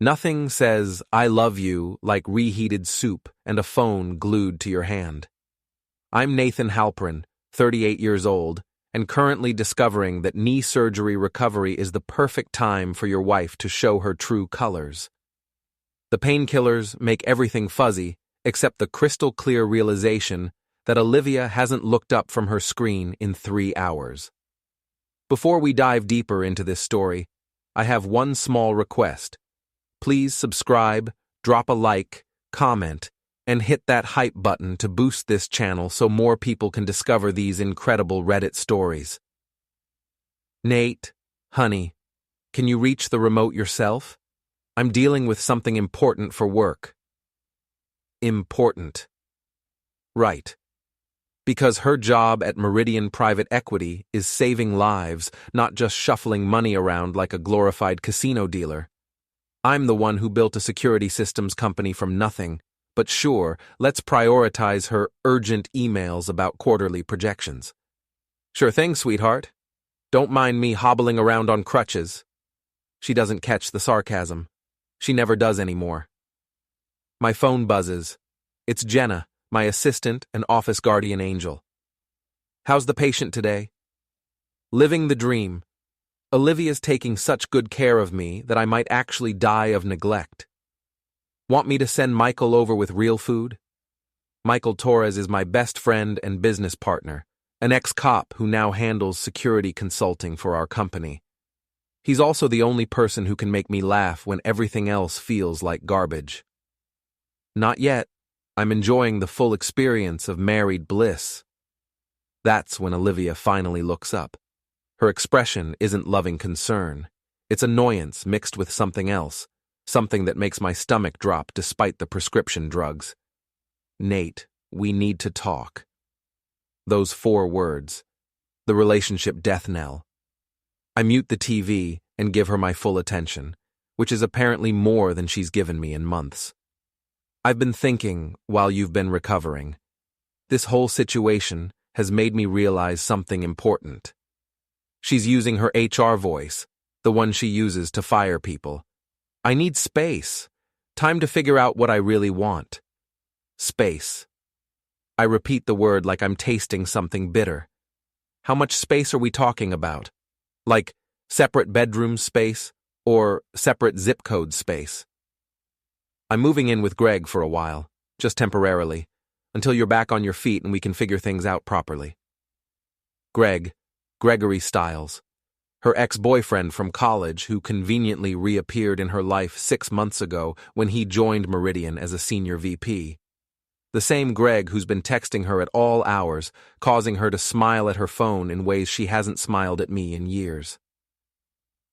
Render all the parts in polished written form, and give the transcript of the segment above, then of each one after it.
Nothing says, "I love you" like reheated soup and a phone glued to your hand. I'm Nathan Halperin, 38 years old, and currently discovering that knee surgery recovery is the perfect time for your wife to show her true colors. The painkillers make everything fuzzy, except the crystal-clear realization that Olivia hasn't looked up from her screen in 3 hours. Before we dive deeper into this story, I have one small request. Please subscribe, drop a like, comment, and hit that hype button to boost this channel so more people can discover these incredible Reddit stories. Nate, honey, can you reach the remote yourself? I'm dealing with something important for work. Important. Right. Because her job at Meridian Private Equity is saving lives, not just shuffling money around like a glorified casino dealer. I'm the one who built a security systems company from nothing, but sure, let's prioritize her urgent emails about quarterly projections. Sure thing, sweetheart. Don't mind me hobbling around on crutches. She doesn't catch the sarcasm. She never does anymore. My phone buzzes. It's Jenna, my assistant and office guardian angel. How's the patient today? Living the dream. Olivia's taking such good care of me that I might actually die of neglect. Want me to send Michael over with real food? Michael Torres is my best friend and business partner, an ex-cop who now handles security consulting for our company. He's also the only person who can make me laugh when everything else feels like garbage. Not yet. I'm enjoying the full experience of married bliss. That's when Olivia finally looks up. Her expression isn't loving concern. It's annoyance mixed with something else, something that makes my stomach drop despite the prescription drugs. Nate, we need to talk. Those 4 words. The relationship death knell. I mute the TV and give her my full attention, which is apparently more than she's given me in months. I've been thinking while you've been recovering. This whole situation has made me realize something important. She's using her HR voice, the one she uses to fire people. I need space. Time to figure out what I really want. Space. I repeat the word like I'm tasting something bitter. How much space are we talking about? Like separate bedroom space or separate zip code space? I'm moving in with Greg for a while, just temporarily, until you're back on your feet and we can figure things out properly. Gregory Stiles, her ex-boyfriend from college who conveniently reappeared in her life 6 months ago when he joined Meridian as a senior VP. The same Greg who's been texting her at all hours, causing her to smile at her phone in ways she hasn't smiled at me in years.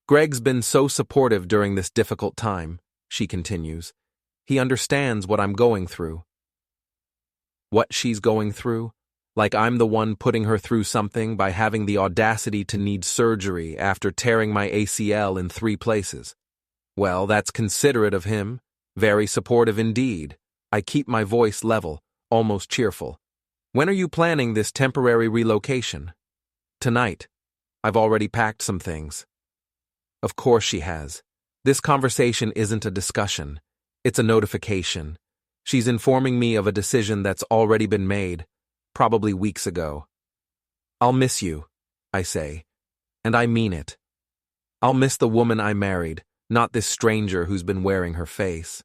Greg's been so supportive during this difficult time, she continues. He understands what I'm going through. What she's going through? Like I'm the one putting her through something by having the audacity to need surgery after tearing my ACL in 3 places. Well, that's considerate of him. Very supportive indeed. I keep my voice level, almost cheerful. When are you planning this temporary relocation? Tonight. I've already packed some things. Of course she has. This conversation isn't a discussion. It's a notification. She's informing me of a decision that's already been made, probably weeks ago. I'll miss you, I say, and I mean it. I'll miss the woman I married, not this stranger who's been wearing her face.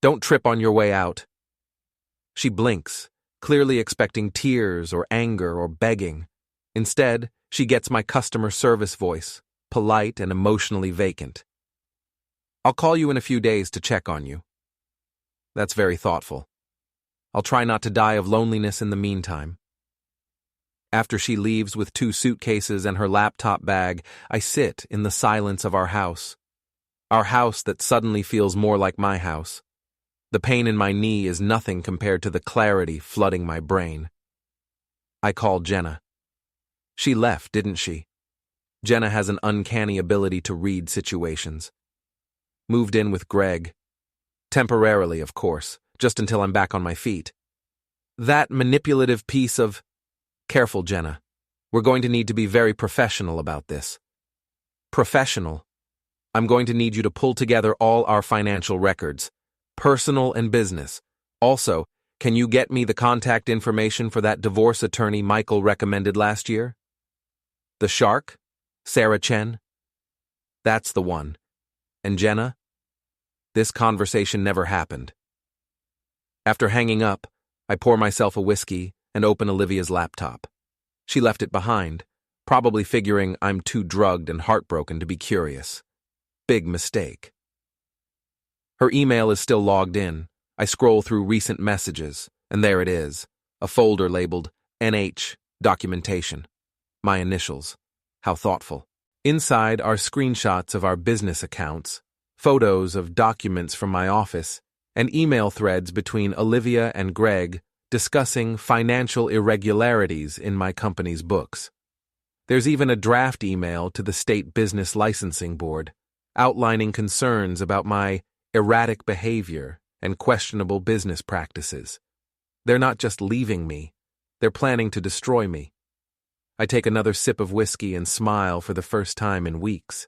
Don't trip on your way out. She blinks, clearly expecting tears or anger or begging. Instead, she gets my customer service voice, polite and emotionally vacant. I'll call you in a few days to check on you. That's very thoughtful. I'll try not to die of loneliness in the meantime. After she leaves with 2 suitcases and her laptop bag, I sit in the silence of our house. Our house that suddenly feels more like my house. The pain in my knee is nothing compared to the clarity flooding my brain. I call Jenna. She left, didn't she? Jenna has an uncanny ability to read situations. Moved in with Greg. Temporarily, of course, just until I'm back on my feet. That manipulative piece of... Careful, Jenna. We're going to need to be very professional about this. Professional? I'm going to need you to pull together all our financial records, personal and business. Also, can you get me the contact information for that divorce attorney Michael recommended last year? The shark? Sarah Chen? That's the one. And Jenna? This conversation never happened. After hanging up, I pour myself a whiskey and open Olivia's laptop. She left it behind, probably figuring I'm too drugged and heartbroken to be curious. Big mistake. Her email is still logged in. I scroll through recent messages, and there it is, a folder labeled NH Documentation. My initials. How thoughtful. Inside are screenshots of our business accounts, photos of documents from my office, and email threads between Olivia and Greg discussing financial irregularities in my company's books. There's even a draft email to the State Business Licensing Board, outlining concerns about my erratic behavior and questionable business practices. They're not just leaving me, they're planning to destroy me. I take another sip of whiskey and smile for the first time in weeks.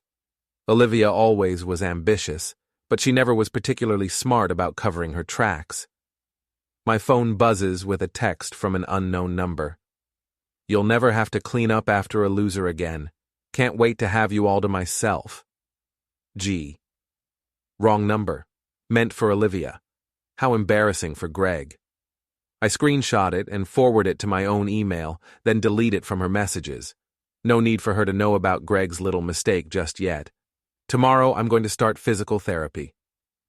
Olivia always was ambitious, but she never was particularly smart about covering her tracks. My phone buzzes with a text from an unknown number. You'll never have to clean up after a loser again. Can't wait to have you all to myself. G. Wrong number. Meant for Olivia. How embarrassing for Greg. I screenshot it and forward it to my own email, then delete it from her messages. No need for her to know about Greg's little mistake just yet. Tomorrow I'm going to start physical therapy.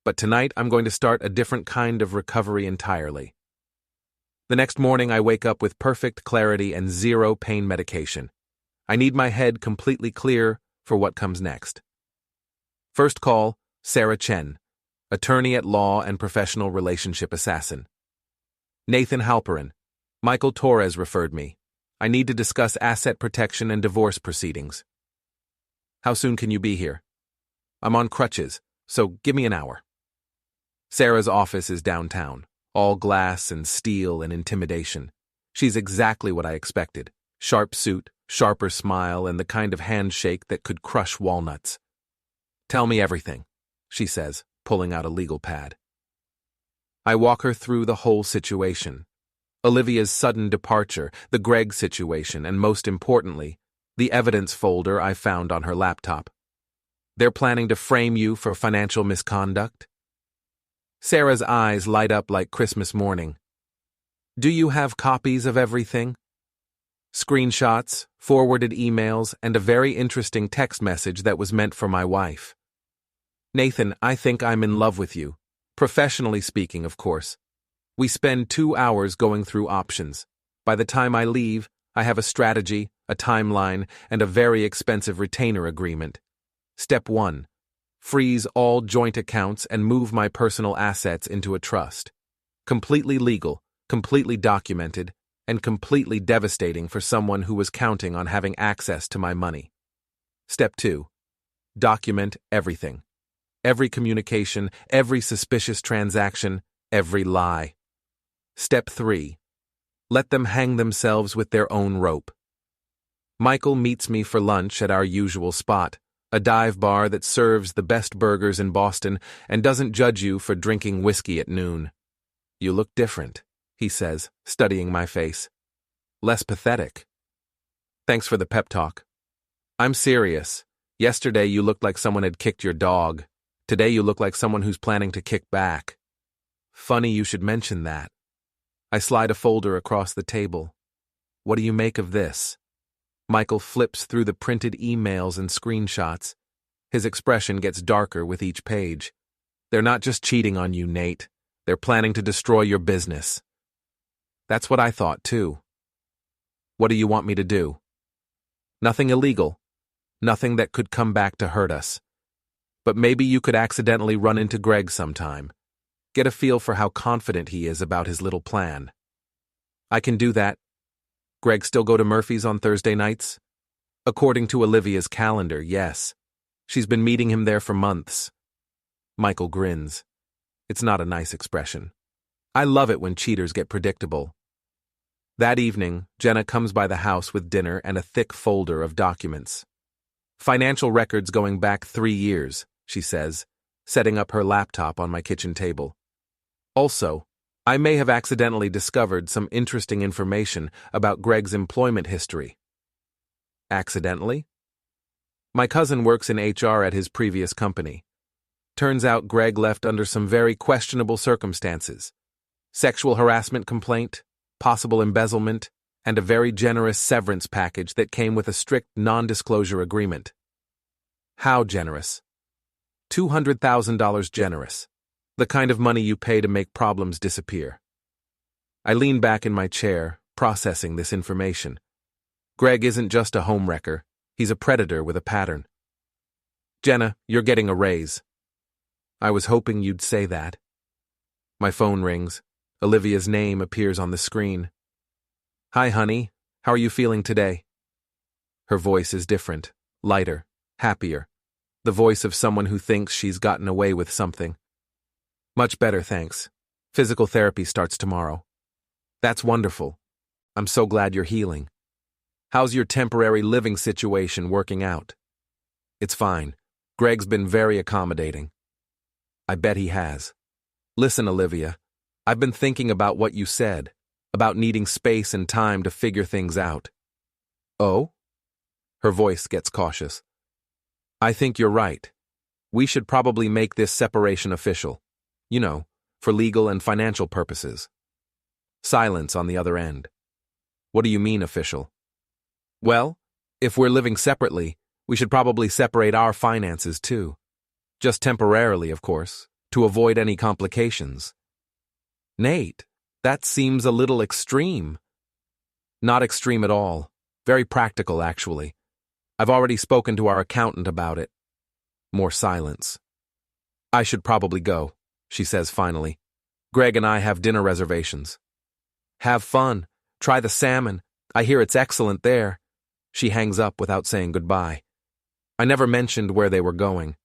But tonight I'm going to start a different kind of recovery entirely. The next morning I wake up with perfect clarity and zero pain medication. I need my head completely clear for what comes next. First call, Sarah Chen, attorney at law and professional relationship assassin. Nathan Halperin, Michael Torres referred me. I need to discuss asset protection and divorce proceedings. How soon can you be here? I'm on crutches, so give me an hour. Sarah's office is downtown, all glass and steel and intimidation. She's exactly what I expected. Sharp suit, sharper smile, and the kind of handshake that could crush walnuts. Tell me everything, she says, pulling out a legal pad. I walk her through the whole situation. Olivia's sudden departure, the Greg situation, and most importantly, the evidence folder I found on her laptop. They're planning to frame you for financial misconduct? Sarah's eyes light up like Christmas morning. Do you have copies of everything? Screenshots, forwarded emails, and a very interesting text message that was meant for my wife. Nathan, I think I'm in love with you. Professionally speaking, of course. We spend 2 hours going through options. By the time I leave, I have a strategy, a timeline, and a very expensive retainer agreement. Step 1. Freeze all joint accounts and move my personal assets into a trust. Completely legal, completely documented, and completely devastating for someone who was counting on having access to my money. Step 2. Document everything. Every communication, every suspicious transaction, every lie. Step 3. Let them hang themselves with their own rope. Michael meets me for lunch at our usual spot, a dive bar that serves the best burgers in Boston and doesn't judge you for drinking whiskey at noon. You look different, he says, studying my face. Less pathetic. Thanks for the pep talk. I'm serious. Yesterday you looked like someone had kicked your dog. Today you look like someone who's planning to kick back. Funny you should mention that. I slide a folder across the table. What do you make of this? Michael flips through the printed emails and screenshots. His expression gets darker with each page. They're not just cheating on you, Nate. They're planning to destroy your business. That's what I thought, too. What do you want me to do? Nothing illegal. Nothing that could come back to hurt us. But maybe you could accidentally run into Greg sometime. Get a feel for how confident he is about his little plan. I can do that. Greg still go to Murphy's on Thursday nights? According to Olivia's calendar, yes. She's been meeting him there for months. Michael grins. It's not a nice expression. I love it when cheaters get predictable. That evening, Jenna comes by the house with dinner and a thick folder of documents. Financial records going back 3 years, she says, setting up her laptop on my kitchen table. Also, I may have accidentally discovered some interesting information about Greg's employment history. Accidentally? My cousin works in HR at his previous company. Turns out Greg left under some very questionable circumstances. Sexual harassment complaint, possible embezzlement, and a very generous severance package that came with a strict non-disclosure agreement. How generous? $200,000 generous. The kind of money you pay to make problems disappear. I lean back in my chair, processing this information. Greg isn't just a homewrecker, he's a predator with a pattern. Jenna, you're getting a raise. I was hoping you'd say that. My phone rings. Olivia's name appears on the screen. Hi, honey. How are you feeling today? Her voice is different, lighter, happier. The voice of someone who thinks she's gotten away with something. Much better, thanks. Physical therapy starts tomorrow. That's wonderful. I'm so glad you're healing. How's your temporary living situation working out? It's fine. Greg's been very accommodating. I bet he has. Listen, Olivia, I've been thinking about what you said, about needing space and time to figure things out. Oh? Her voice gets cautious. I think you're right. We should probably make this separation official. You know, for legal and financial purposes. Silence on the other end. What do you mean, official? Well, if we're living separately, we should probably separate our finances too. Just temporarily, of course, to avoid any complications. Nate, that seems a little extreme. Not extreme at all. Very practical, actually. I've already spoken to our accountant about it. More silence. I should probably go, she says finally. Greg and I have dinner reservations. Have fun. Try the salmon. I hear it's excellent there. She hangs up without saying goodbye. I never mentioned where they were going.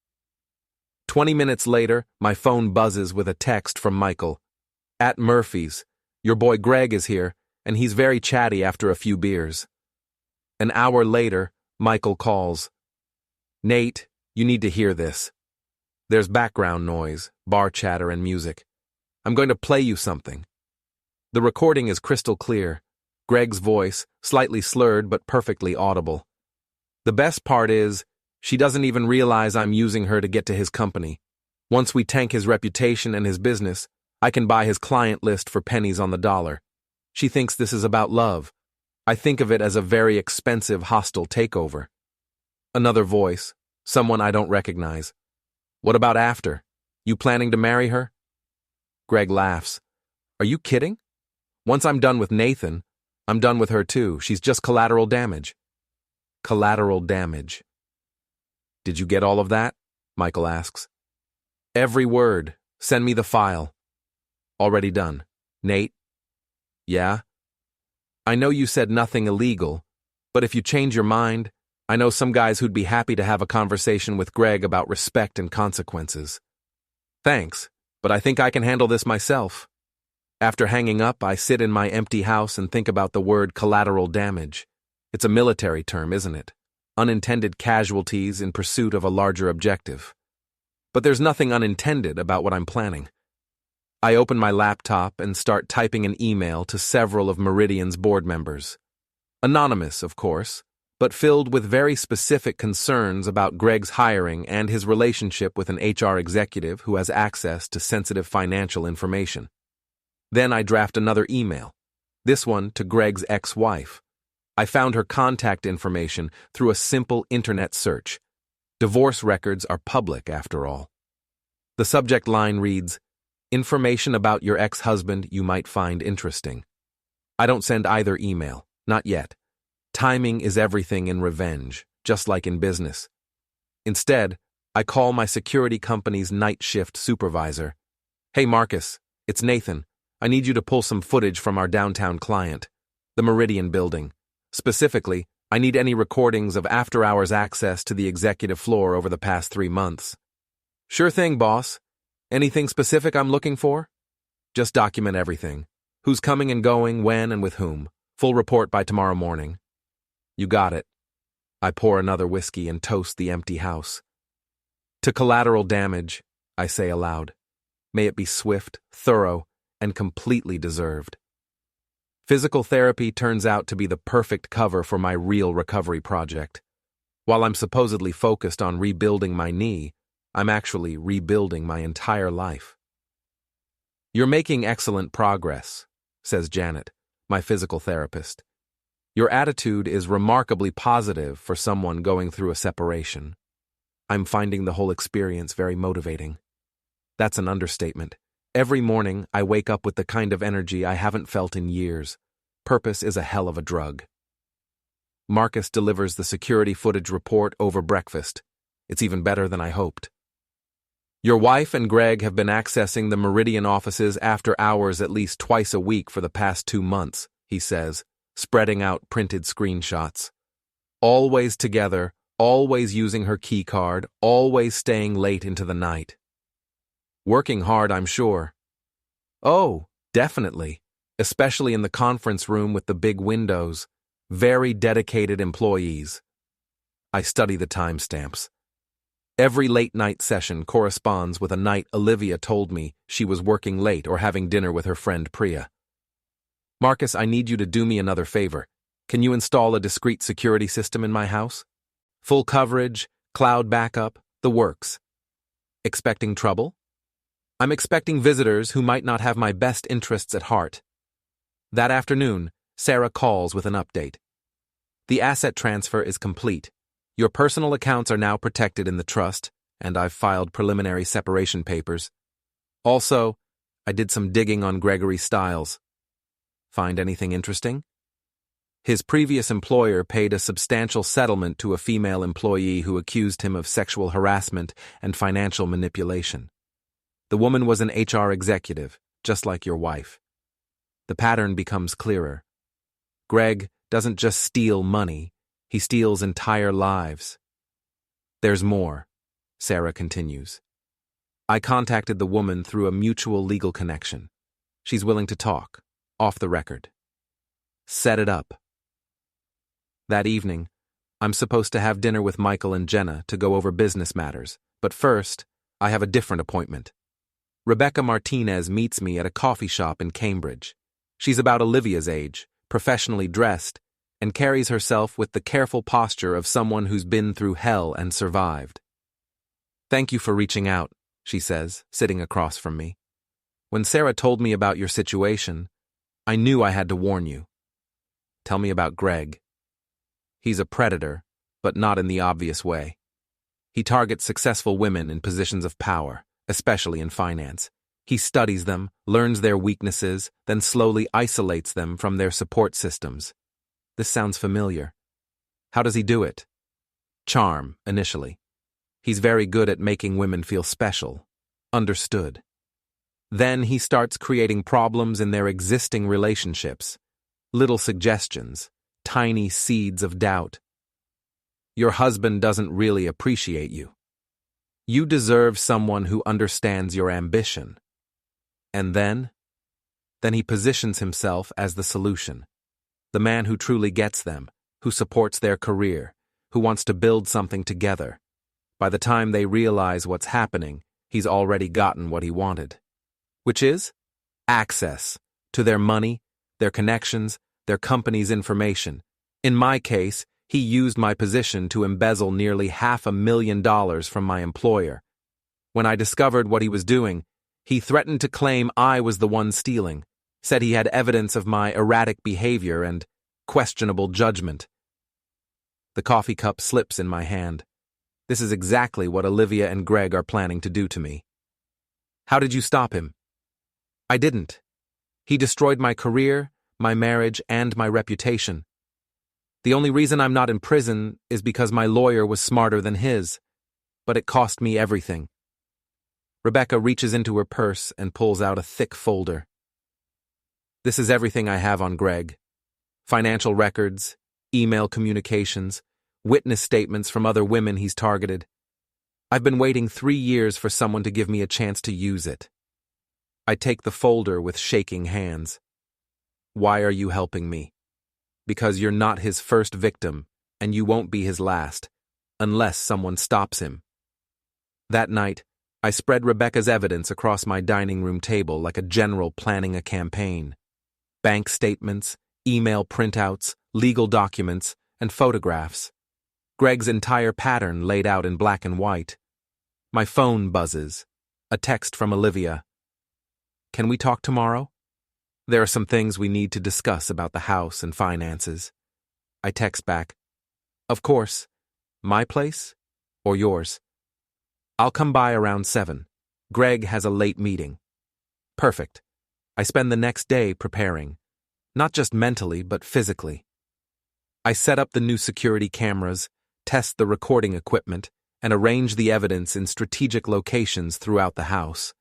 20 minutes later, my phone buzzes with a text from Michael. At Murphy's. Your boy Greg is here, and he's very chatty after a few beers. An hour later, Michael calls. Nate, you need to hear this. There's background noise, bar chatter, and music. I'm going to play you something. The recording is crystal clear. Greg's voice, slightly slurred but perfectly audible. The best part is, she doesn't even realize I'm using her to get to his company. Once we tank his reputation and his business, I can buy his client list for pennies on the dollar. She thinks this is about love. I think of it as a very expensive, hostile takeover. Another voice, someone I don't recognize. What about after? You planning to marry her? Greg laughs. Are you kidding? Once I'm done with Nathan, I'm done with her too. She's just collateral damage. Collateral damage. Did you get all of that? Michael asks. Every word. Send me the file. Already done. Nate? Yeah? I know you said nothing illegal, but if you change your mind, I know some guys who'd be happy to have a conversation with Greg about respect and consequences. Thanks, but I think I can handle this myself. After hanging up, I sit in my empty house and think about the word collateral damage. It's a military term, isn't it? Unintended casualties in pursuit of a larger objective. But there's nothing unintended about what I'm planning. I open my laptop and start typing an email to several of Meridian's board members. Anonymous, of course, but filled with very specific concerns about Greg's hiring and his relationship with an HR executive who has access to sensitive financial information. Then I draft another email, this one to Greg's ex-wife. I found her contact information through a simple internet search. Divorce records are public, after all. The subject line reads, "Information about your ex-husband you might find interesting." I don't send either email, not yet. Timing is everything in revenge, just like in business. Instead, I call my security company's night shift supervisor. Hey Marcus, it's Nathan. I need you to pull some footage from our downtown client, the Meridian building. Specifically, I need any recordings of after-hours access to the executive floor over the past 3 months. Sure thing, boss. Anything specific I'm looking for? Just document everything. Who's coming and going, when and with whom. Full report by tomorrow morning. You got it. I pour another whiskey and toast the empty house. To collateral damage, I say aloud. May it be swift, thorough, and completely deserved. Physical therapy turns out to be the perfect cover for my real recovery project. While I'm supposedly focused on rebuilding my knee, I'm actually rebuilding my entire life. You're making excellent progress, says Janet, my physical therapist. Your attitude is remarkably positive for someone going through a separation. I'm finding the whole experience very motivating. That's an understatement. Every morning, I wake up with the kind of energy I haven't felt in years. Purpose is a hell of a drug. Marcus delivers the security footage report over breakfast. It's even better than I hoped. Your wife and Greg have been accessing the Meridian offices after hours at least twice a week for the past 2 months, he says, spreading out printed screenshots. Always together, always using her key card, always staying late into the night. Working hard, I'm sure. Oh, definitely, especially in the conference room with the big windows. Very dedicated employees. I study the timestamps. Every late-night session corresponds with a night Olivia told me she was working late or having dinner with her friend Priya. Marcus, I need you to do me another favor. Can you install a discrete security system in my house? Full coverage, cloud backup, the works. Expecting trouble? I'm expecting visitors who might not have my best interests at heart. That afternoon, Sarah calls with an update. The asset transfer is complete. Your personal accounts are now protected in the trust, and I've filed preliminary separation papers. Also, I did some digging on Gregory Stiles. Find anything interesting? His previous employer paid a substantial settlement to a female employee who accused him of sexual harassment and financial manipulation. The woman was an HR executive, just like your wife. The pattern becomes clearer. Greg doesn't just steal money, he steals entire lives. There's more, Sarah continues. I contacted the woman through a mutual legal connection. She's willing to talk, off the record. Set it up. That evening, I'm supposed to have dinner with Michael and Jenna to go over business matters, but first, I have a different appointment. Rebecca Martinez meets me at a coffee shop in Cambridge. She's about Olivia's age, professionally dressed, and carries herself with the careful posture of someone who's been through hell and survived. Thank you for reaching out, she says, sitting across from me. When Sarah told me about your situation, I knew I had to warn you. Tell me about Greg. He's a predator, but not in the obvious way. He targets successful women in positions of power, especially in finance. He studies them, learns their weaknesses, then slowly isolates them from their support systems. This sounds familiar. How does he do it? Charm, initially. He's very good at making women feel special, understood. Then he starts creating problems in their existing relationships. Little suggestions, tiny seeds of doubt. Your husband doesn't really appreciate you. You deserve someone who understands your ambition. And then he positions himself as the solution. The man who truly gets them, who supports their career, who wants to build something together. By the time they realize what's happening, he's already gotten what he wanted. Which is? Access to their money, their connections, their company's information. In my case, he used my position to embezzle nearly $500,000 from my employer. When I discovered what he was doing, he threatened to claim I was the one stealing, said he had evidence of my erratic behavior and questionable judgment. The coffee cup slips in my hand. This is exactly what Olivia and Greg are planning to do to me. How did you stop him? I didn't. He destroyed my career, my marriage, and my reputation. The only reason I'm not in prison is because my lawyer was smarter than his, but it cost me everything. Rebecca reaches into her purse and pulls out a thick folder. This is everything I have on Greg. Financial records, email communications, witness statements from other women he's targeted. I've been waiting 3 years for someone to give me a chance to use it. I take the folder with shaking hands. Why are you helping me? Because you're not his first victim, and you won't be his last, unless someone stops him. That night, I spread Rebecca's evidence across my dining room table like a general planning a campaign. Bank statements, email printouts, legal documents, and photographs. Greg's entire pattern laid out in black and white. My phone buzzes. A text from Olivia. Can we talk tomorrow? There are some things we need to discuss about the house and finances. I text back. Of course. My place or yours? I'll come by around 7. Greg has a late meeting. Perfect. I spend the next day preparing. Not just mentally, but physically. I set up the new security cameras, test the recording equipment, and arrange the evidence in strategic locations throughout the house.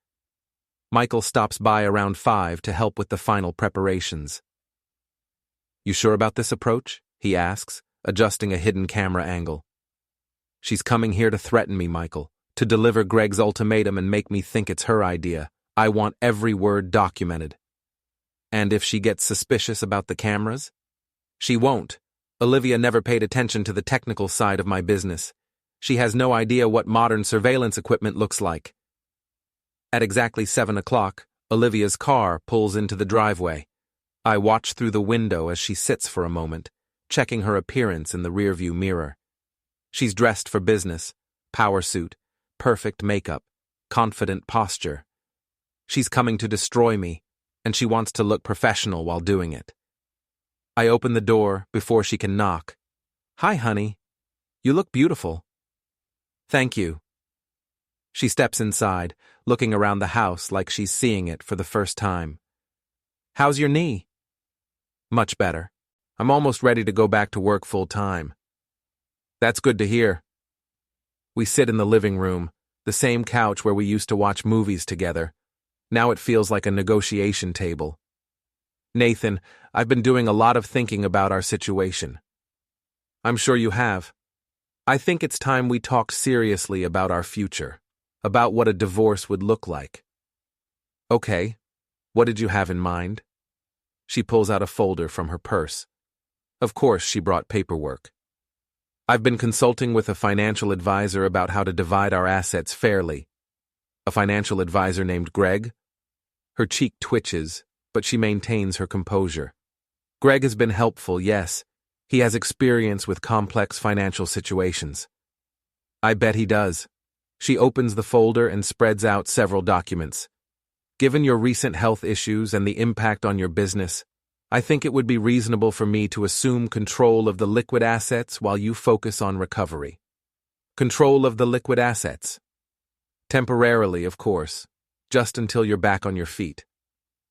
Michael stops by around 5 to help with the final preparations. You sure about this approach? He asks, adjusting a hidden camera angle. She's coming here to threaten me, Michael, to deliver Greg's ultimatum and make me think it's her idea. I want every word documented. And if she gets suspicious about the cameras? She won't. Olivia never paid attention to the technical side of my business. She has no idea what modern surveillance equipment looks like. At exactly 7 o'clock, Olivia's car pulls into the driveway. I watch through the window as she sits for a moment, checking her appearance in the rearview mirror. She's dressed for business, power suit, perfect makeup, confident posture. She's coming to destroy me, and she wants to look professional while doing it. I open the door before she can knock. Hi, honey. You look beautiful. Thank you. She steps inside, looking around the house like she's seeing it for the first time. How's your knee? Much better. I'm almost ready to go back to work full time. That's good to hear. We sit in the living room, the same couch where we used to watch movies together. Now it feels like a negotiation table. Nathan, I've been doing a lot of thinking about our situation. I'm sure you have. I think it's time we talk seriously about our future, about what a divorce would look like. Okay, what did you have in mind? She pulls out a folder from her purse. Of course, she brought paperwork. I've been consulting with a financial advisor about how to divide our assets fairly. A financial advisor named Greg? Her cheek twitches, but she maintains her composure. Greg has been helpful, yes. He has experience with complex financial situations. I bet he does. She opens the folder and spreads out several documents. Given your recent health issues and the impact on your business, I think it would be reasonable for me to assume control of the liquid assets while you focus on recovery. Control of the liquid assets. Temporarily, of course, just until you're back on your feet.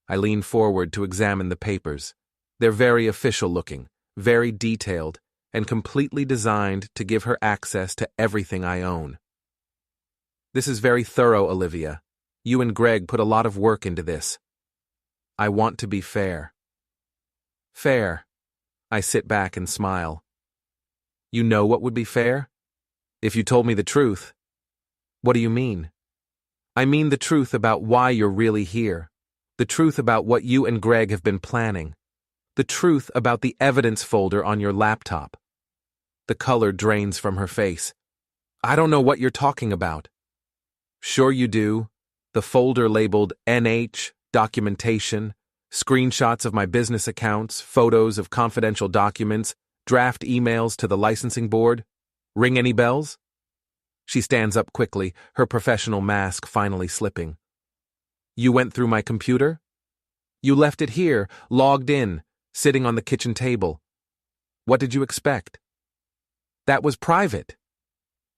I lean forward to examine the papers. They're very official looking, very detailed, and completely designed to give her access to everything I own. This is very thorough, Olivia. You and Greg put a lot of work into this. I want to be fair. Fair. I sit back and smile. You know what would be fair? If you told me the truth. What do you mean? I mean the truth about why you're really here. The truth about what you and Greg have been planning. The truth about the evidence folder on your laptop. The color drains from her face. I don't know what you're talking about. Sure you do. The folder labeled NH, documentation, screenshots of my business accounts, photos of confidential documents, draft emails to the licensing board. Ring any bells? She stands up quickly, her professional mask finally slipping. You went through my computer? You left it here, logged in, sitting on the kitchen table. What did you expect? That was private.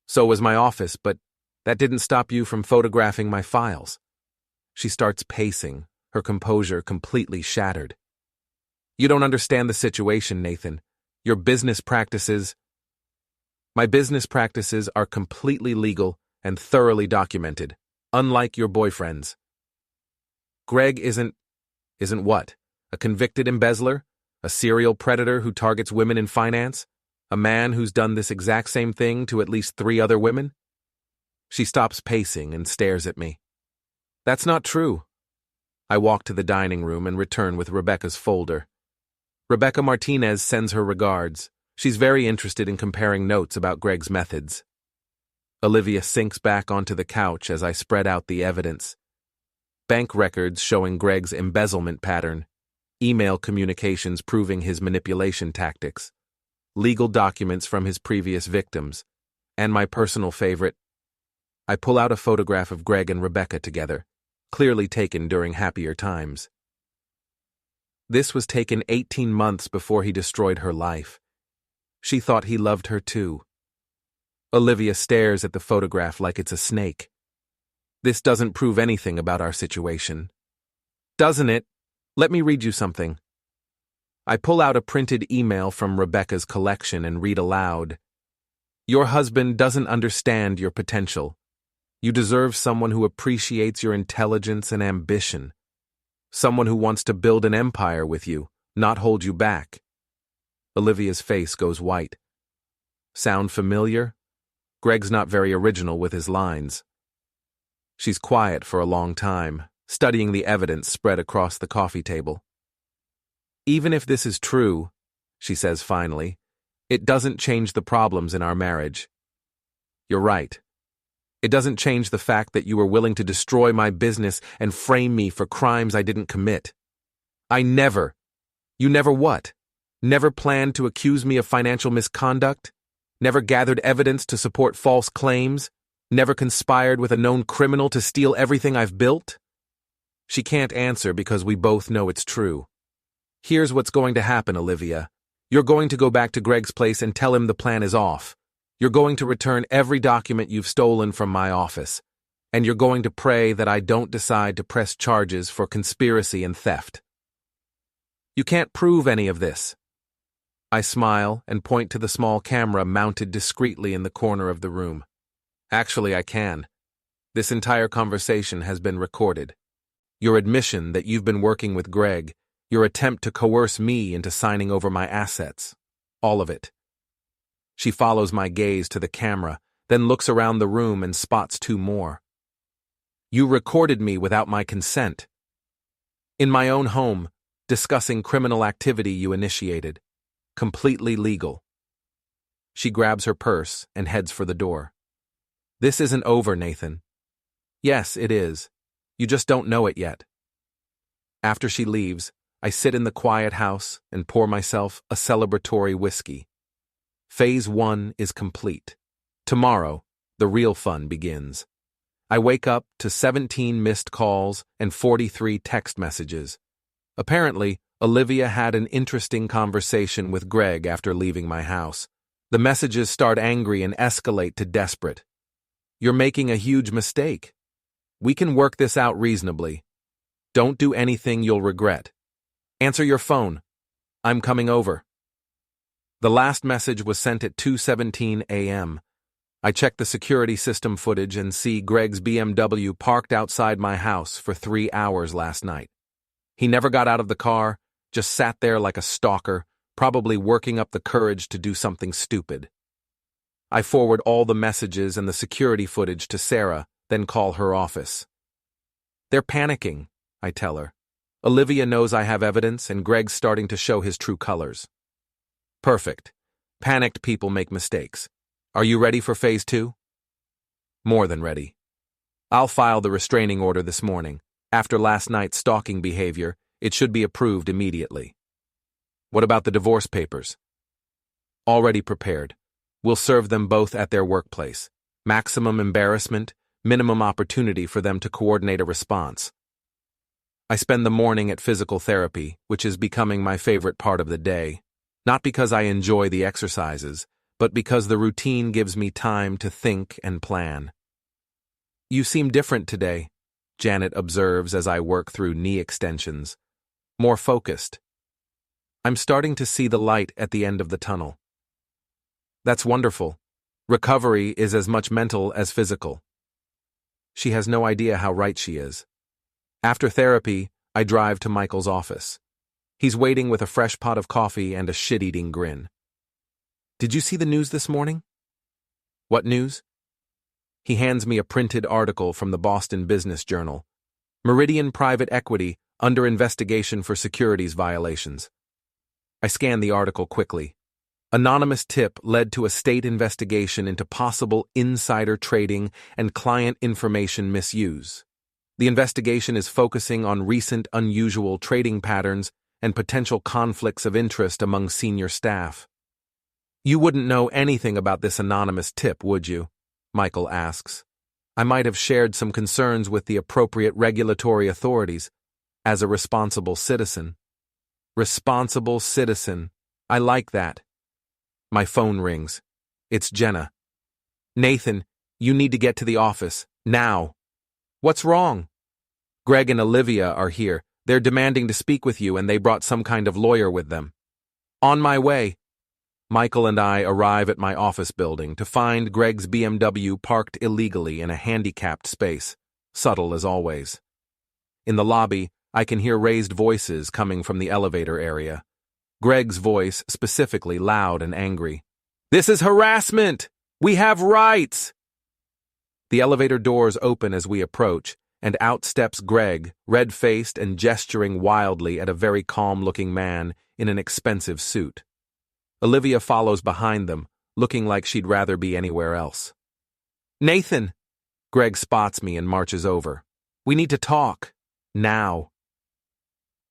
So was my office, but that didn't stop you from photographing my files. She starts pacing, her composure completely shattered. You don't understand the situation, Nathan. Your business practices... My business practices are completely legal and thoroughly documented, unlike your boyfriend's. Greg isn't what? A convicted embezzler? A serial predator who targets women in finance? A man who's done this exact same thing to at least 3 other women? She stops pacing and stares at me. That's not true. I walk to the dining room and return with Rebecca's folder. Rebecca Martinez sends her regards. She's very interested in comparing notes about Greg's methods. Olivia sinks back onto the couch as I spread out the evidence. Bank records showing Greg's embezzlement pattern, email communications proving his manipulation tactics, legal documents from his previous victims, and my personal favorite, I pull out a photograph of Greg and Rebecca together, clearly taken during happier times. This was taken 18 months before he destroyed her life. She thought he loved her too. Olivia stares at the photograph like it's a snake. This doesn't prove anything about our situation. Doesn't it? Let me read you something. I pull out a printed email from Rebecca's collection and read aloud. Your husband doesn't understand your potential. You deserve someone who appreciates your intelligence and ambition. Someone who wants to build an empire with you, not hold you back. Olivia's face goes white. Sound familiar? Greg's not very original with his lines. She's quiet for a long time, studying the evidence spread across the coffee table. Even if this is true, she says finally, it doesn't change the problems in our marriage. You're right. It doesn't change the fact that you were willing to destroy my business and frame me for crimes I didn't commit. You never what? Never planned to accuse me of financial misconduct? Never gathered evidence to support false claims? Never conspired with a known criminal to steal everything I've built? She can't answer because we both know it's true. Here's what's going to happen, Olivia. You're going to go back to Greg's place and tell him the plan is off. You're going to return every document you've stolen from my office. And you're going to pray that I don't decide to press charges for conspiracy and theft. You can't prove any of this. I smile and point to the small camera mounted discreetly in the corner of the room. Actually, I can. This entire conversation has been recorded. Your admission that you've been working with Greg, your attempt to coerce me into signing over my assets. All of it. She follows my gaze to the camera, then looks around the room and spots two more. You recorded me without my consent. In my own home, discussing criminal activity you initiated. Completely legal. She grabs her purse and heads for the door. This isn't over, Nathan. Yes, it is. You just don't know it yet. After she leaves, I sit in the quiet house and pour myself a celebratory whiskey. Phase 1 is complete. Tomorrow, the real fun begins. I wake up to 17 missed calls and 43 text messages. Apparently, Olivia had an interesting conversation with Greg after leaving my house. The messages start angry and escalate to desperate. You're making a huge mistake. We can work this out reasonably. Don't do anything you'll regret. Answer your phone. I'm coming over. The last message was sent at 2:17 a.m. I check the security system footage and see Greg's BMW parked outside my house for 3 hours last night. He never got out of the car, just sat there like a stalker, probably working up the courage to do something stupid. I forward all the messages and the security footage to Sarah, then call her office. They're panicking, I tell her. Olivia knows I have evidence and Greg's starting to show his true colors. Perfect. Panicked people make mistakes. Are you ready for phase 2? More than ready. I'll file the restraining order this morning. After last night's stalking behavior, it should be approved immediately. What about the divorce papers? Already prepared. We'll serve them both at their workplace. Maximum embarrassment, minimum opportunity for them to coordinate a response. I spend the morning at physical therapy, which is becoming my favorite part of the day. Not because I enjoy the exercises, but because the routine gives me time to think and plan. You seem different today, Janet observes as I work through knee extensions. More focused. I'm starting to see the light at the end of the tunnel. That's wonderful. Recovery is as much mental as physical. She has no idea how right she is. After therapy, I drive to Michael's office. He's waiting with a fresh pot of coffee and a shit-eating grin. Did you see the news this morning? What news? He hands me a printed article from the Boston Business Journal. Meridian Private Equity under investigation for securities violations. I scan the article quickly. Anonymous tip led to a state investigation into possible insider trading and client information misuse. The investigation is focusing on recent unusual trading patterns and potential conflicts of interest among senior staff. You wouldn't know anything about this anonymous tip, would you? Michael asks. I might have shared some concerns with the appropriate regulatory authorities as a responsible citizen. Responsible citizen. I like that. My phone rings. It's Jenna. Nathan, you need to get to the office, now. What's wrong? Greg and Olivia are here. They're demanding to speak with you and they brought some kind of lawyer with them. On my way. Michael and I arrive at my office building to find Greg's BMW parked illegally in a handicapped space, subtle as always. In the lobby, I can hear raised voices coming from the elevator area. Greg's voice specifically loud and angry. This is harassment! We have rights! The elevator doors open as we approach, and out steps Greg, red-faced and gesturing wildly at a very calm-looking man in an expensive suit. Olivia follows behind them, looking like she'd rather be anywhere else. Nathan! Greg spots me and marches over. We need to talk. Now.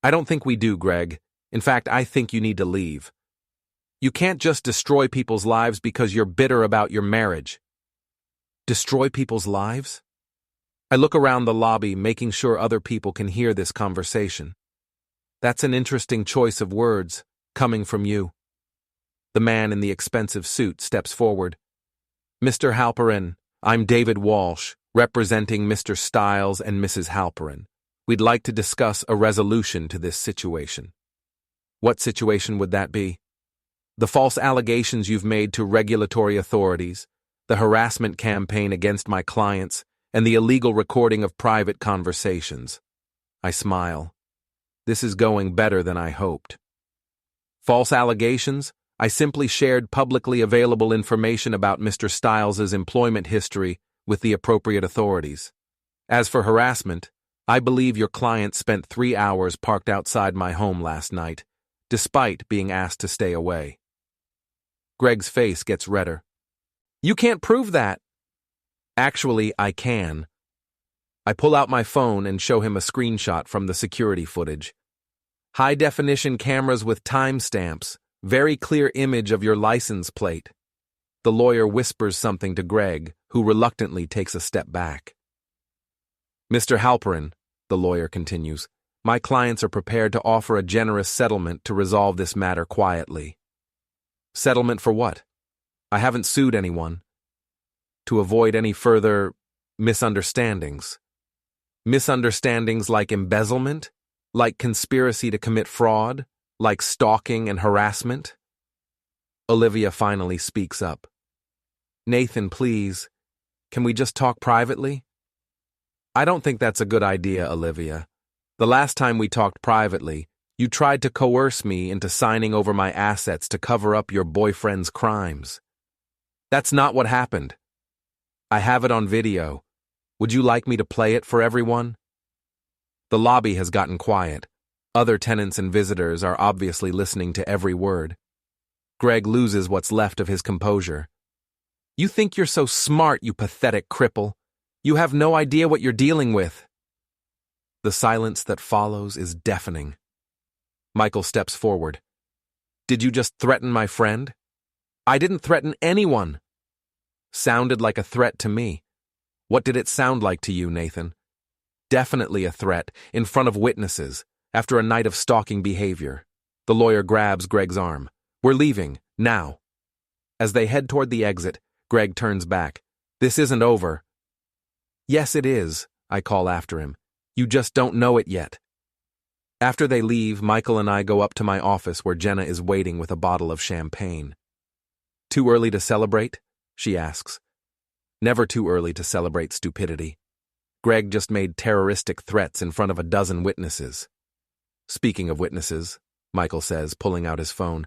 I don't think we do, Greg. In fact, I think you need to leave. You can't just destroy people's lives because you're bitter about your marriage. Destroy people's lives? I look around the lobby, making sure other people can hear this conversation. That's an interesting choice of words, coming from you. The man in the expensive suit steps forward. Mr. Halperin, I'm David Walsh, representing Mr. Stiles and Mrs. Halperin. We'd like to discuss a resolution to this situation. What situation would that be? The false allegations you've made to regulatory authorities, the harassment campaign against my clients, and the illegal recording of private conversations. I smile. This is going better than I hoped. False allegations? I simply shared publicly available information about Mr. Stiles' employment history with the appropriate authorities. As for harassment, I believe your client spent 3 hours parked outside my home last night, despite being asked to stay away. Greg's face gets redder. You can't prove that. Actually, I can. I pull out my phone and show him a screenshot from the security footage. High-definition cameras with timestamps, very clear image of your license plate. The lawyer whispers something to Greg, who reluctantly takes a step back. Mr. Halperin, the lawyer continues, my clients are prepared to offer a generous settlement to resolve this matter quietly. Settlement for what? I haven't sued anyone. To avoid any further misunderstandings. Misunderstandings like embezzlement? Like conspiracy to commit fraud? Like stalking and harassment? Olivia finally speaks up. Nathan, please, can we just talk privately? I don't think that's a good idea, Olivia. The last time we talked privately, you tried to coerce me into signing over my assets to cover up your boyfriend's crimes. That's not what happened. I have it on video. Would you like me to play it for everyone? The lobby has gotten quiet. Other tenants and visitors are obviously listening to every word. Greg loses what's left of his composure. You think you're so smart, you pathetic cripple. You have no idea what you're dealing with. The silence that follows is deafening. Michael steps forward. Did you just threaten my friend? I didn't threaten anyone. Sounded like a threat to me. What did it sound like to you, Nathan? Definitely a threat, in front of witnesses, after a night of stalking behavior. The lawyer grabs Greg's arm. We're leaving, now. As they head toward the exit, Greg turns back. This isn't over. Yes, it is, I call after him. You just don't know it yet. After they leave, Michael and I go up to my office where Jenna is waiting with a bottle of champagne. Too early to celebrate? She asks. Never too early to celebrate stupidity. Greg just made terroristic threats in front of a dozen witnesses. Speaking of witnesses, Michael says, pulling out his phone,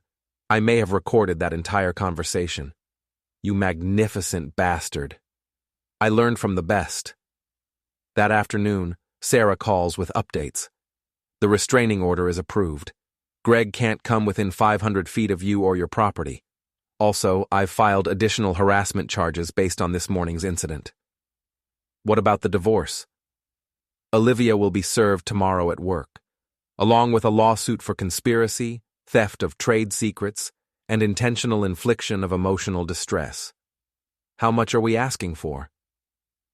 I may have recorded that entire conversation. You magnificent bastard. I learned from the best. That afternoon, Sarah calls with updates. The restraining order is approved. Greg can't come within 500 feet of you or your property. Also, I've filed additional harassment charges based on this morning's incident. What about the divorce? Olivia will be served tomorrow at work, along with a lawsuit for conspiracy, theft of trade secrets, and intentional infliction of emotional distress. How much are we asking for?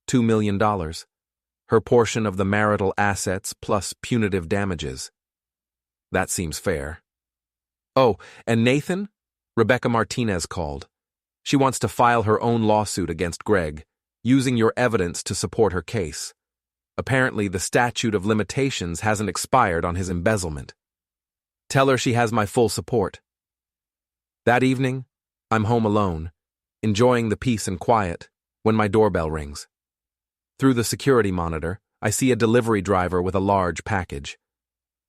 $2 million. Her portion of the marital assets plus punitive damages. That seems fair. Oh, and Nathan? Rebecca Martinez called. She wants to file her own lawsuit against Greg, using your evidence to support her case. Apparently, the statute of limitations hasn't expired on his embezzlement. Tell her she has my full support. That evening, I'm home alone, enjoying the peace and quiet, when my doorbell rings. Through the security monitor, I see a delivery driver with a large package.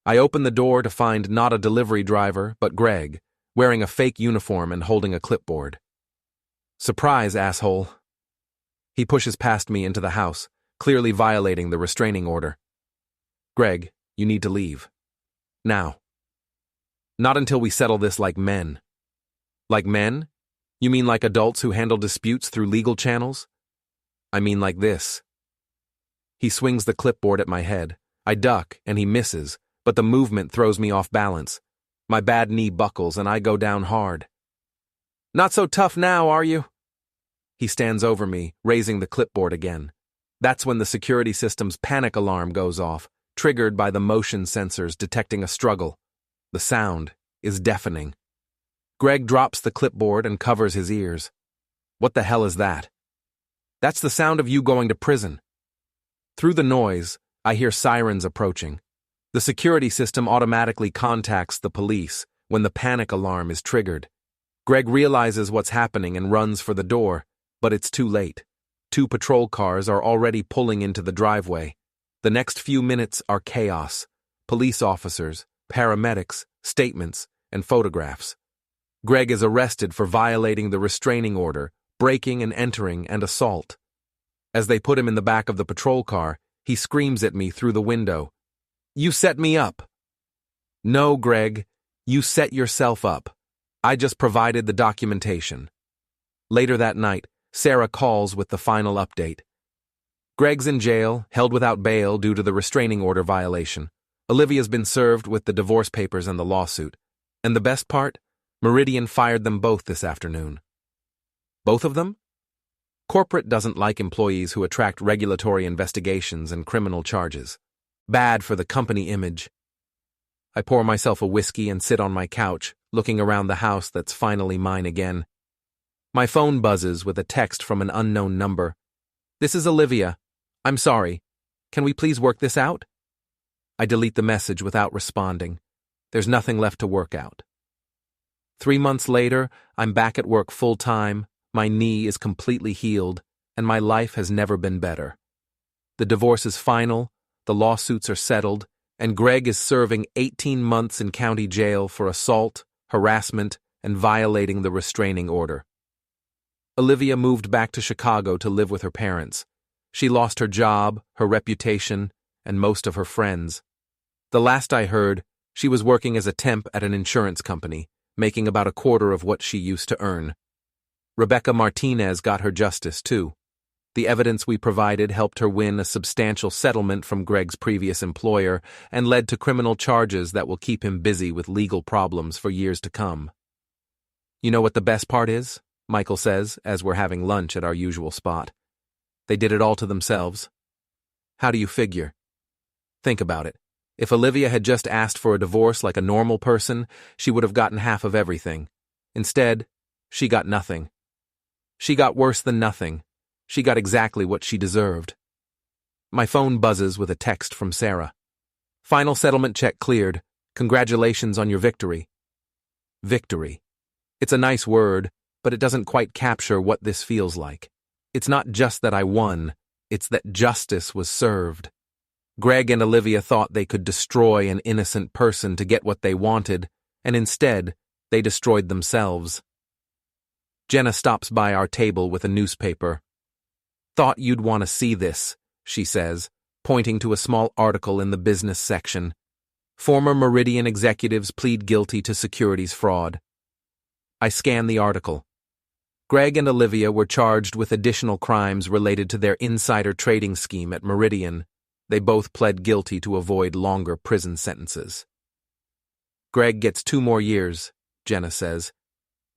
I open the door to find not a delivery driver, but Greg, wearing a fake uniform and holding a clipboard. Surprise, asshole. He pushes past me into the house, clearly violating the restraining order. Greg, you need to leave. Now. Not until we settle this like men. Like men? You mean like adults who handle disputes through legal channels? I mean like this. He swings the clipboard at my head. I duck, and he misses, but the movement throws me off balance. My bad knee buckles, and I go down hard. Not so tough now, are you? He stands over me, raising the clipboard again. That's when the security system's panic alarm goes off, triggered by the motion sensors detecting a struggle. The sound is deafening. Greg drops the clipboard and covers his ears. What the hell is that? That's the sound of you going to prison. Through the noise, I hear sirens approaching. The security system automatically contacts the police when the panic alarm is triggered. Greg realizes what's happening and runs for the door, but it's too late. 2 patrol cars are already pulling into the driveway. The next few minutes are chaos. Police officers, paramedics, statements, and photographs. Greg is arrested for violating the restraining order, breaking and entering, and assault. As they put him in the back of the patrol car, he screams at me through the window. You set me up. No, Greg, you set yourself up. I just provided the documentation. Later that night, Sarah calls with the final update. Greg's in jail, held without bail due to the restraining order violation. Olivia's been served with the divorce papers and the lawsuit. And the best part? Meridian fired them both this afternoon. Both of them? Corporate doesn't like employees who attract regulatory investigations and criminal charges. Bad for the company image. I pour myself a whiskey and sit on my couch, looking around the house that's finally mine again. My phone buzzes with a text from an unknown number. This is Olivia. I'm sorry. Can we please work this out? I delete the message without responding. There's nothing left to work out. 3 months later, I'm back at work full-time, my knee is completely healed, and my life has never been better. The divorce is final, the lawsuits are settled, and Greg is serving 18 months in county jail for assault, harassment, and violating the restraining order. Olivia moved back to Chicago to live with her parents. She lost her job, her reputation, and most of her friends. The last I heard, she was working as a temp at an insurance company, making about a quarter of what she used to earn. Rebecca Martinez got her justice, too. The evidence we provided helped her win a substantial settlement from Greg's previous employer and led to criminal charges that will keep him busy with legal problems for years to come. You know what the best part is? Michael says, as we're having lunch at our usual spot. They did it all to themselves. How do you figure? Think about it. If Olivia had just asked for a divorce like a normal person, she would have gotten half of everything. Instead, she got nothing. She got worse than nothing. She got exactly what she deserved. My phone buzzes with a text from Sarah. Final settlement check cleared. Congratulations on your victory. Victory. It's a nice word, but it doesn't quite capture what this feels like. It's not just that I won, it's that justice was served. Greg and Olivia thought they could destroy an innocent person to get what they wanted, and instead, they destroyed themselves. Jenna stops by our table with a newspaper. Thought you'd want to see this, she says, pointing to a small article in the business section. Former Meridian executives plead guilty to securities fraud. I scan the article. Greg and Olivia were charged with additional crimes related to their insider trading scheme at Meridian. They both pled guilty to avoid longer prison sentences. Greg gets 2 more years, Jenna says.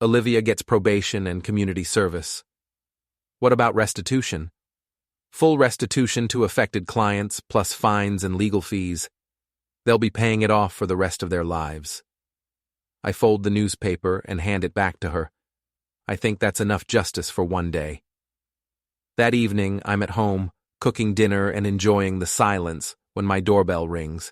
Olivia gets probation and community service. What about restitution? Full restitution to affected clients, plus fines and legal fees. They'll be paying it off for the rest of their lives. I fold the newspaper and hand it back to her. I think that's enough justice for one day. That evening, I'm at home, cooking dinner and enjoying the silence when my doorbell rings.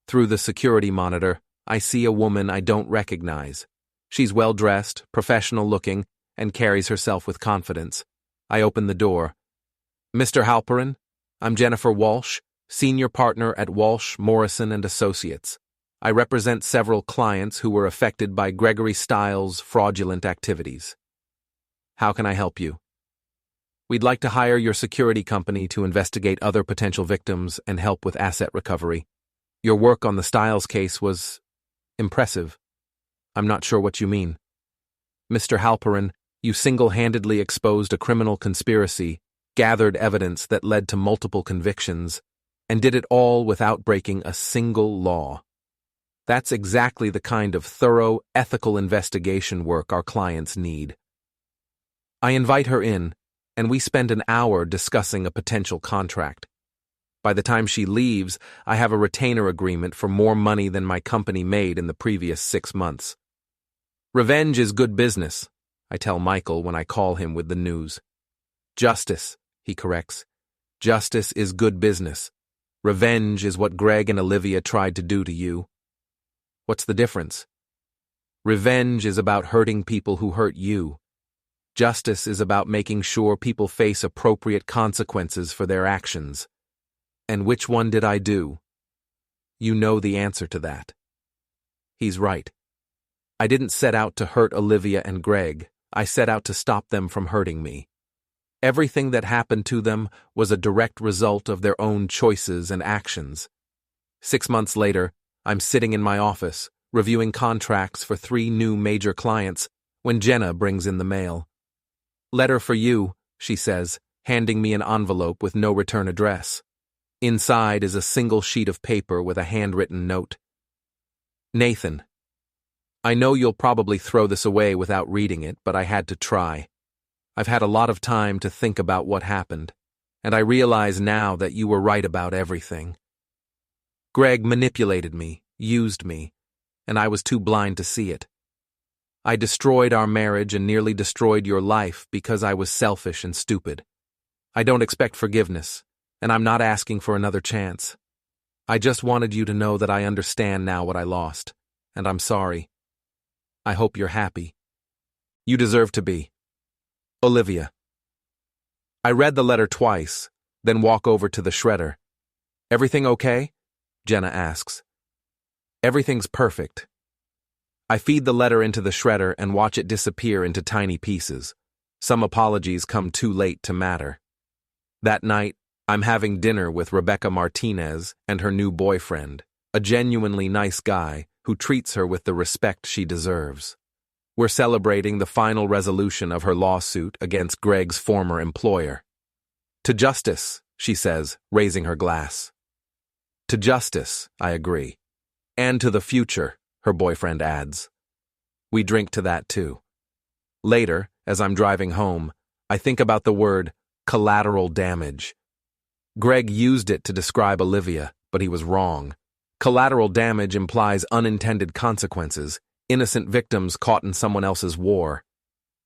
Through the security monitor, I see a woman I don't recognize. She's well-dressed, professional-looking, and carries herself with confidence. I open the door. Mr. Halperin, I'm Jennifer Walsh, senior partner at Walsh, Morrison & Associates. I represent several clients who were affected by Gregory Stiles' fraudulent activities. How can I help you? We'd like to hire your security company to investigate other potential victims and help with asset recovery. Your work on the Stiles case was impressive. I'm not sure what you mean. Mr. Halperin, you single-handedly exposed a criminal conspiracy, gathered evidence that led to multiple convictions, and did it all without breaking a single law. That's exactly the kind of thorough, ethical investigation work our clients need. I invite her in, and we spend an hour discussing a potential contract. By the time she leaves, I have a retainer agreement for more money than my company made in the previous 6 months. Revenge is good business, I tell Michael when I call him with the news. Justice, he corrects. Justice is good business. Revenge is what Greg and Olivia tried to do to you. What's the difference? Revenge is about hurting people who hurt you. Justice is about making sure people face appropriate consequences for their actions. And which one did I do? You know the answer to that. He's right. I didn't set out to hurt Olivia and Greg. I set out to stop them from hurting me. Everything that happened to them was a direct result of their own choices and actions. 6 months later, I'm sitting in my office, reviewing contracts for 3 new major clients, when Jenna brings in the mail. Letter for you, she says, handing me an envelope with no return address. Inside is a single sheet of paper with a handwritten note. Nathan, I know you'll probably throw this away without reading it, but I had to try. I've had a lot of time to think about what happened, and I realize now that you were right about everything. Greg manipulated me, used me, and I was too blind to see it. I destroyed our marriage and nearly destroyed your life because I was selfish and stupid. I don't expect forgiveness, and I'm not asking for another chance. I just wanted you to know that I understand now what I lost, and I'm sorry. I hope you're happy. You deserve to be. Olivia. I read the letter twice, then walk over to the shredder. Everything okay? Jenna asks. Everything's perfect. I feed the letter into the shredder and watch it disappear into tiny pieces. Some apologies come too late to matter. That night, I'm having dinner with Rebecca Martinez and her new boyfriend, a genuinely nice guy who treats her with the respect she deserves. We're celebrating the final resolution of her lawsuit against Greg's former employer. To justice, she says, raising her glass. To justice, I agree. And to the future, her boyfriend adds. We drink to that too. Later, as I'm driving home, I think about the word collateral damage. Greg used it to describe Olivia, but he was wrong. Collateral damage implies unintended consequences, innocent victims caught in someone else's war.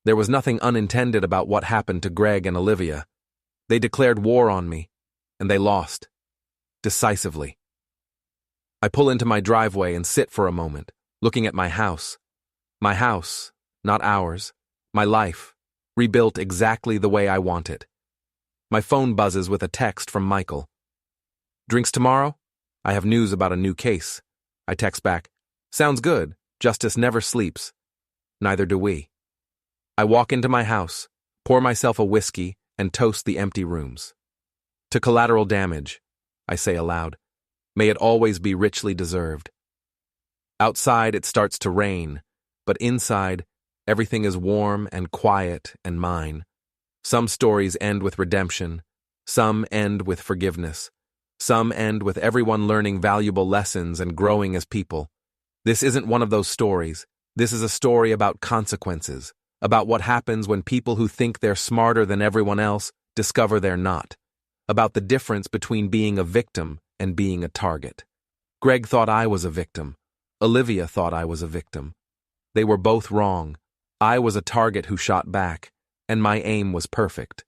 There was nothing unintended about what happened to Greg and Olivia. They declared war on me, and they lost. Decisively. I pull into my driveway and sit for a moment, looking at my house. My house, not ours. My life, rebuilt exactly the way I want it. My phone buzzes with a text from Michael. Drinks tomorrow? I have news about a new case. I text back. Sounds good. Justice never sleeps. Neither do we. I walk into my house, pour myself a whiskey, and toast the empty rooms. To collateral damage, I say aloud. May it always be richly deserved. Outside it starts to rain, but inside Everything is warm and quiet and mine. Some stories end with redemption. Some end with forgiveness. Some end with everyone learning valuable lessons and growing as people. This isn't one of those stories. This is a story about consequences, about what happens when people who think they're smarter than everyone else discover they're not, about the difference between being a victim and being a target. Greg thought I was a victim. Olivia thought I was a victim. They were both wrong. I was a target who shot back, and my aim was perfect.